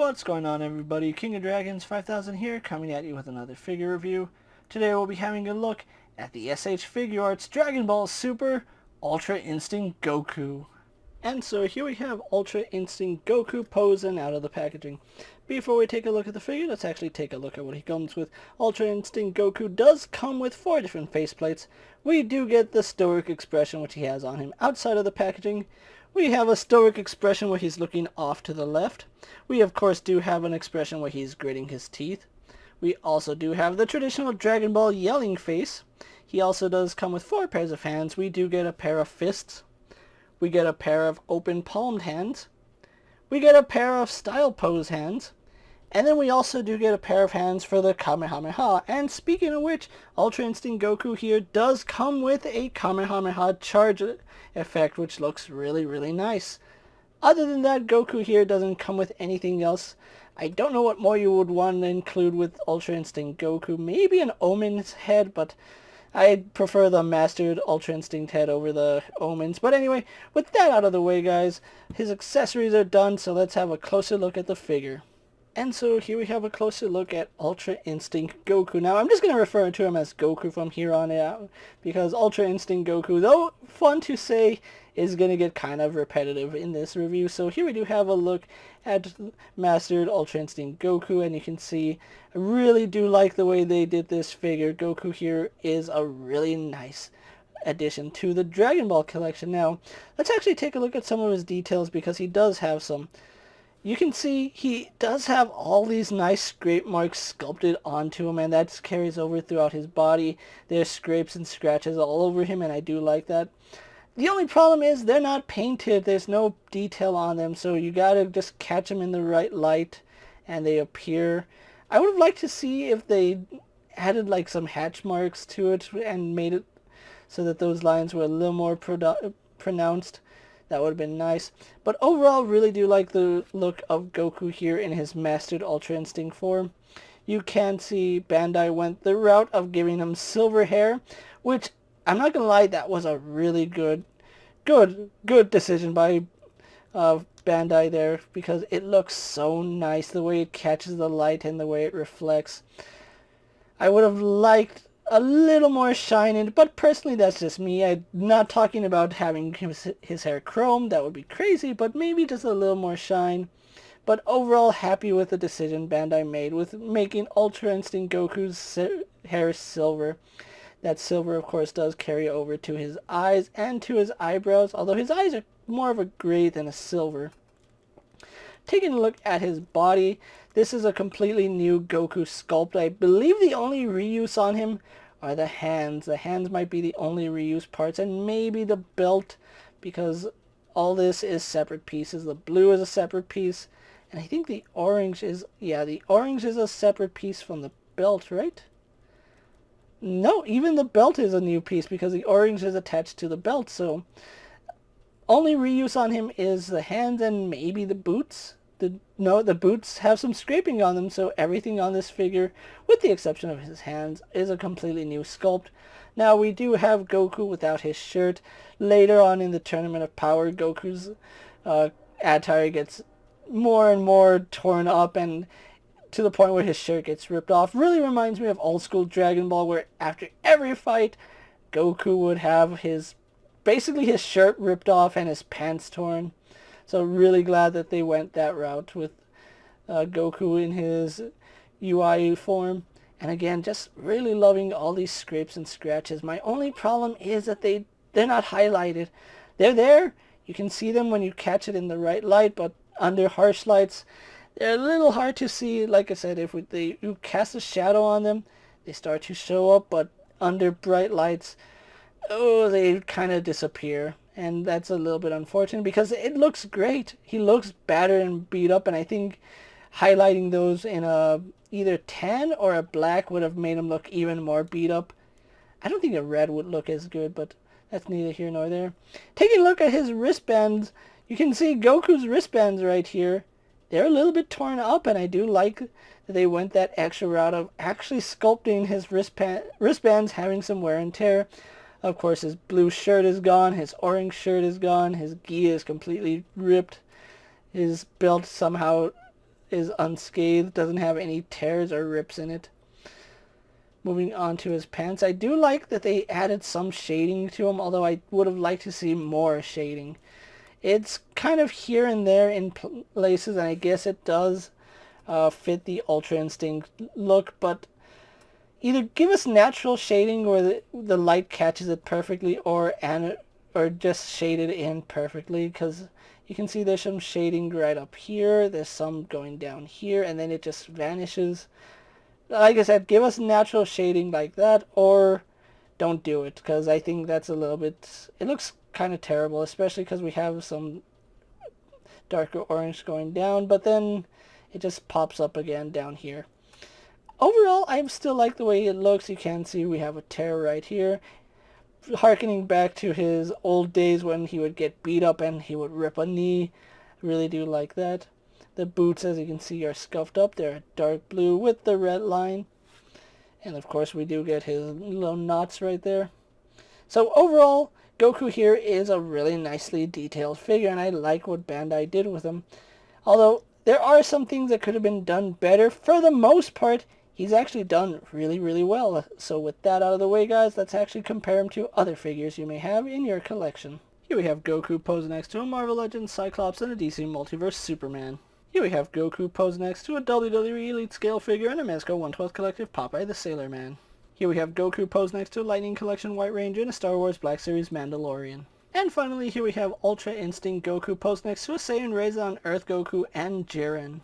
What's going on, everybody? King of Dragons 5000 here, coming at you with another figure review. Today we'll be having a look at the SH Figuarts Dragon Ball Super Ultra Instinct Goku. And so here we have Ultra Instinct Goku posing out of the packaging. Before we take a look at the figure, let's actually take a look at what he comes with. Ultra Instinct Goku does come with 4 different faceplates. We do get the stoic expression which he has on him outside of the packaging. We have a stoic expression where he's looking off to the left. We of course do have an expression where he's gritting his teeth. We also do have the traditional Dragon Ball yelling face. He also does come with 4 pairs of hands. We do get a pair of fists. We get a pair of open palmed hands. We get a pair of style pose hands. And then we also do get a pair of hands for the Kamehameha. And speaking of which, Ultra Instinct Goku here does come with a Kamehameha charge effect, which looks really nice. Other than that, Goku here doesn't come with anything else. I don't know what more you would want to include with Ultra Instinct Goku. Maybe an Omen's head, but I prefer the Mastered Ultra Instinct head over the Omens. But anyway, with that out of the way, guys, his accessories are done, so let's have a closer look at the figure. And so here we have a closer look at Ultra Instinct Goku. Now, I'm just going to refer to him as Goku from here on out, because Ultra Instinct Goku, though fun to say, is going to get kind of repetitive in this review. So here we do have a look at Mastered Ultra Instinct Goku, and you can see, I really do like the way they did this figure. Goku here is a really nice addition to the Dragon Ball collection. Now, let's actually take a look at some of his details, because he does have some. You can see he does have all these nice scrape marks sculpted onto him, and that carries over throughout his body. There's scrapes and scratches all over him, and I do like that. The only problem is they're not painted. There's no detail on them, so you gotta just catch them in the right light, and they appear. I would have liked to see if they added like some hatch marks to it and made it so that those lines were a little more pronounced. That would have been nice. But overall, really do like the look of Goku here in his Mastered Ultra Instinct form. You can see Bandai went the route of giving him silver hair, which, I'm not going to lie, that was a really good decision by Bandai there, because it looks so nice, the way it catches the light and the way it reflects. I would have liked a little more shine in it, but personally that's just me. I'm not talking about having his hair chrome, that would be crazy, but maybe just a little more shine. But overall, happy with the decision Bandai made with making Ultra Instinct Goku's hair silver. That silver, of course, does carry over to his eyes and to his eyebrows, although his eyes are more of a gray than a silver. Taking a look at his body, this is a completely new Goku sculpt. I believe the only reuse on him are the hands. The hands might be the only reuse parts, and maybe the belt, because all this is separate pieces. The blue is a separate piece, and I think the orange is, yeah, the orange is a separate piece from the belt, right? No, even the belt is a new piece, because the orange is attached to the belt, so only reuse on him is the hands and maybe the boots. The boots have some scraping on them, so everything on this figure, with the exception of his hands, is a completely new sculpt. Now, we do have Goku without his shirt. Later on in the Tournament of Power, Goku's attire gets more and more torn up, and to the point where his shirt gets ripped off. Really reminds me of old school Dragon Ball, where after every fight, Goku would have basically his shirt ripped off and his pants torn. So really glad that they went that route with Goku in his UI form. And again, just really loving all these scrapes and scratches. My only problem is that they're not highlighted. They're there. You can see them when you catch it in the right light, but under harsh lights, they're a little hard to see. Like I said, if you cast a shadow on them, they start to show up, but under bright lights, oh, they kind of disappear. And that's a little bit unfortunate, because it looks great. He looks battered and beat up, and I think highlighting those in a either tan or a black would have made him look even more beat up. I don't think a red would look as good, but that's neither here nor there. Taking a look at his wristbands, you can see Goku's wristbands right here. They're a little bit torn up, and I do like that they went that extra route of actually sculpting his wristbands having some wear and tear. Of course, his blue shirt is gone, his orange shirt is gone, his gi is completely ripped, his belt somehow is unscathed, doesn't have any tears or rips in it. Moving on to his pants, I do like that they added some shading to him, although I would have liked to see more shading. It's kind of here and there in places, and I guess it does fit the Ultra Instinct look, but either give us natural shading where the light catches it perfectly, or just shade it in perfectly, because you can see there's some shading right up here, there's some going down here, and then it just vanishes. Like I said, give us natural shading like that, or don't do it, because I think that's a little bit, it looks kind of terrible, especially because we have some darker orange going down, but then it just pops up again down here. Overall, I still like the way it looks. You can see we have a tear right here, harkening back to his old days when he would get beat up and he would rip a knee. I really do like that. The boots, as you can see, are scuffed up. They're dark blue with the red line. And of course we do get his little knots right there. So overall, Goku here is a really nicely detailed figure, and I like what Bandai did with him. Although there are some things that could have been done better, for the most part, he's actually done really, really well. So with that out of the way, guys, let's actually compare him to other figures you may have in your collection. Here we have Goku posing next to a Marvel Legends Cyclops and a DC Multiverse Superman. Here we have Goku posed next to a WWE Elite Scale figure and a Mezco 1/12 Collective Popeye the Sailor Man. Here we have Goku posed next to a Lightning Collection White Ranger and a Star Wars Black Series Mandalorian. And finally, here we have Ultra Instinct Goku posed next to a Saiyan Reza on Earth Goku and Jiren.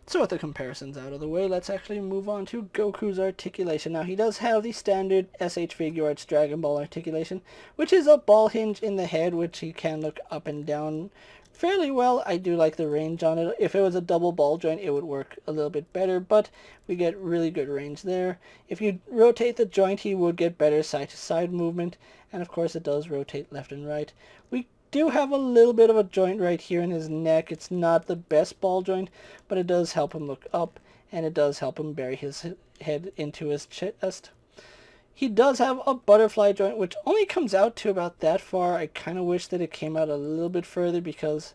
So with the comparisons out of the way, let's actually move on to Goku's articulation. Now, he does have the standard SH Figuarts Dragon Ball articulation, which is a ball hinge in the head, which he can look up and down fairly well. I do like the range on it. If it was a double ball joint, it would work a little bit better, but we get really good range there. If you rotate the joint, he would get better side-to-side movement, and of course it does rotate left and right. We do have a little bit of a joint right here in his neck. It's not the best ball joint, but it does help him look up, and it does help him bury his head into his chest. He does have a butterfly joint, which only comes out to about that far. I kind of wish that it came out a little bit further, because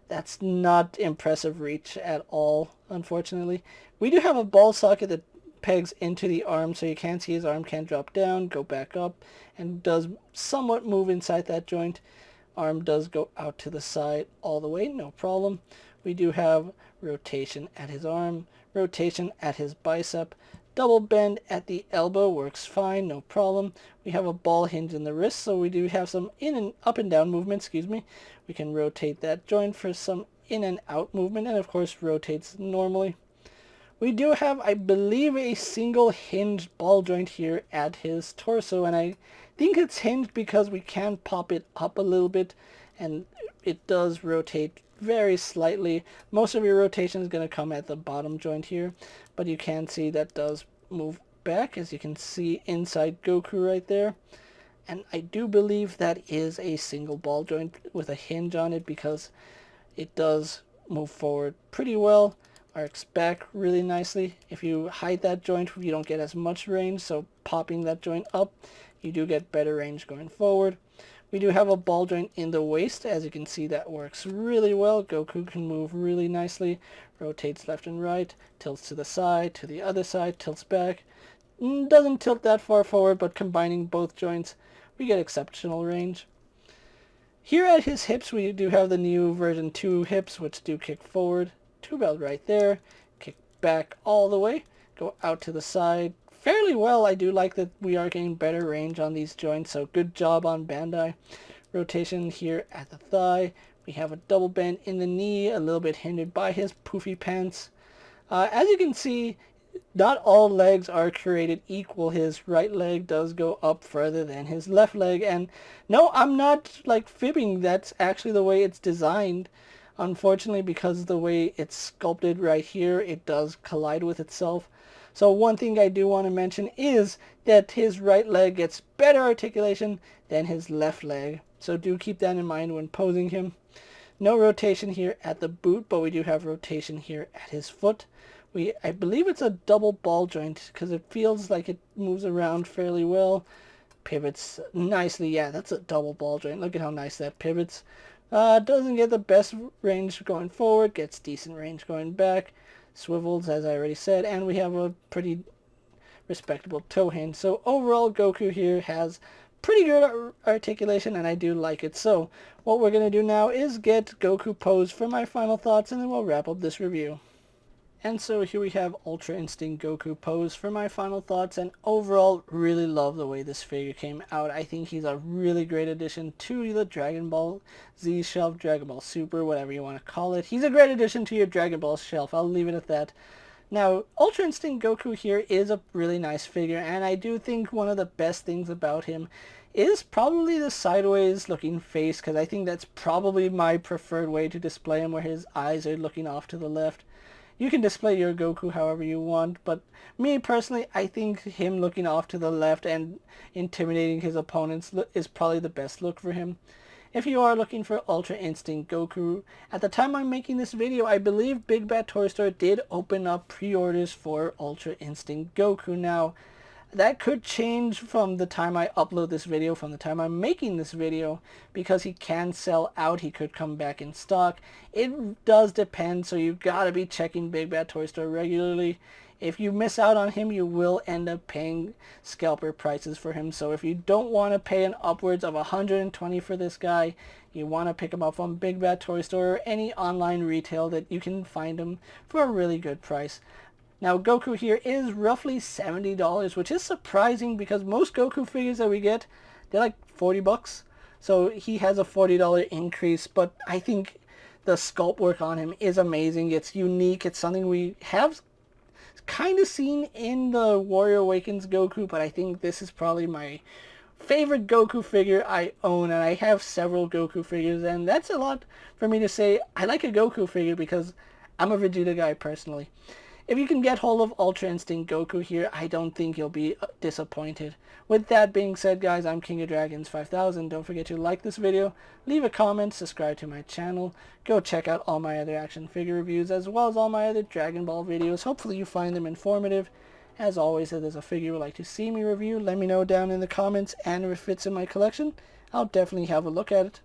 that's not impressive reach at all, unfortunately. We do have a ball socket that pegs into the arm, so you can see his arm can drop down, go back up, and does somewhat move inside that joint. Arm does go out to the side all the way, no problem. We do have rotation at his arm, rotation at his bicep, double bend at the elbow works fine, no problem. We have a ball hinge in the wrist, so we do have some in and up and down movement, We can rotate that joint for some in and out movement, and of course rotates normally. We do have, I believe, a single hinged ball joint here at his torso, and I think it's hinged because we can pop it up a little bit, and it does rotate very slightly. Most of your rotation is going to come at the bottom joint here, but you can see that does move back, as you can see inside Goku right there. And I do believe that is a single ball joint with a hinge on it, because it does move forward pretty well, arcs back really nicely. If you hide that joint, you don't get as much range, so popping that joint up, you do get better range going forward. We do have a ball joint in the waist. As you can see, that works really well. Goku can move really nicely, rotates left and right, tilts to the side, to the other side, tilts back. Doesn't tilt that far forward, but combining both joints, we get exceptional range. Here at his hips, we do have the new version 2 hips, which do kick forward to about right there, kick back all the way, go out to the side fairly well. I do like that we are getting better range on these joints, so good job on Bandai. Rotation here at the thigh. We have a double bend in the knee, a little bit hindered by his poofy pants. As you can see, not all legs are created equal. His right leg does go up further than his left leg, and no, I'm not like fibbing. That's actually the way it's designed. Unfortunately, because of the way it's sculpted right here, it does collide with itself. So one thing I do want to mention is that his right leg gets better articulation than his left leg. So do keep that in mind when posing him. No rotation here at the boot, but we do have rotation here at his foot. I believe it's a double ball joint, because it feels like it moves around fairly well. Pivots nicely. Yeah, that's a double ball joint. Look at how nice that pivots. Doesn't get the best range going forward, gets decent range going back. swivels, as I already said, and we have a pretty respectable toe hand. So overall, Goku here has pretty good articulation, and I do like it. So what we're going to do now is get Goku posed for my final thoughts, and then we'll wrap up this review. And so here we have Ultra Instinct Goku pose for my final thoughts, and overall really love the way this figure came out. I think he's a really great addition to the Dragon Ball Z shelf, Dragon Ball Super, whatever you want to call it. He's a great addition to your Dragon Ball shelf. I'll leave it at that. Now, Ultra Instinct Goku here is a really nice figure, and I do think one of the best things about him is probably the sideways looking face, because I think that's probably my preferred way to display him, where his eyes are looking off to the left. You can display your Goku however you want, but me personally, I think him looking off to the left and intimidating his opponents is probably the best look for him. If you are looking for Ultra Instinct Goku, at the time I'm making this video, I believe Big Bad Toy Store did open up pre-orders for Ultra Instinct Goku. Now, that could change from the time I upload this video, from the time I'm making this video, because he can sell out. He could come back in stock. It does depend, so you've got to be checking Big Bad Toy Store regularly. If you miss out on him, you will end up paying scalper prices for him. So if you don't want to pay an upwards of $120 for this guy, you want to pick him up from Big Bad Toy Store or any online retail that you can find him for a really good price. Now, Goku here is roughly $70, which is surprising because most Goku figures that we get, they're like 40 bucks. So he has a $40 increase, but I think the sculpt work on him is amazing. It's unique. It's something we have kind of seen in the Warrior Awakens Goku, but I think this is probably my favorite Goku figure I own, and I have several Goku figures, and that's a lot for me to say. I like a Goku figure because I'm a Vegeta guy personally. If you can get hold of Ultra Instinct Goku here, I don't think you'll be disappointed. With that being said, guys, I'm KingofDragons 5000. Don't forget to like this video, leave a comment, subscribe to my channel. Go check out all my other action figure reviews, as well as all my other Dragon Ball videos. Hopefully you find them informative. As always, if there's a figure you would like to see me review, let me know down in the comments, and if it fits in my collection, I'll definitely have a look at it.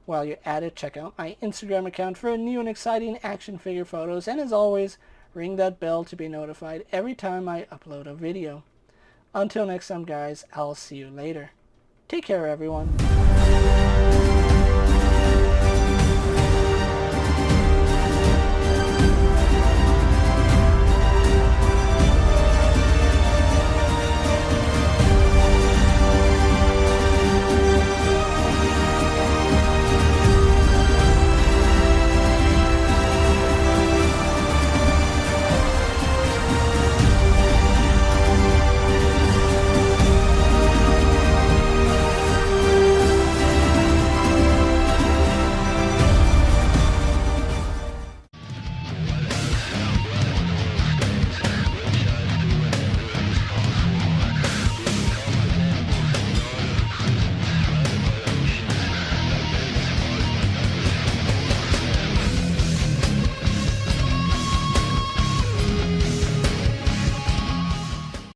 While you're at it, check out my Instagram account for new and exciting action figure photos, and as always, ring that bell to be notified every time I upload a video. Until next time, guys, I'll see you later. Take care, everyone.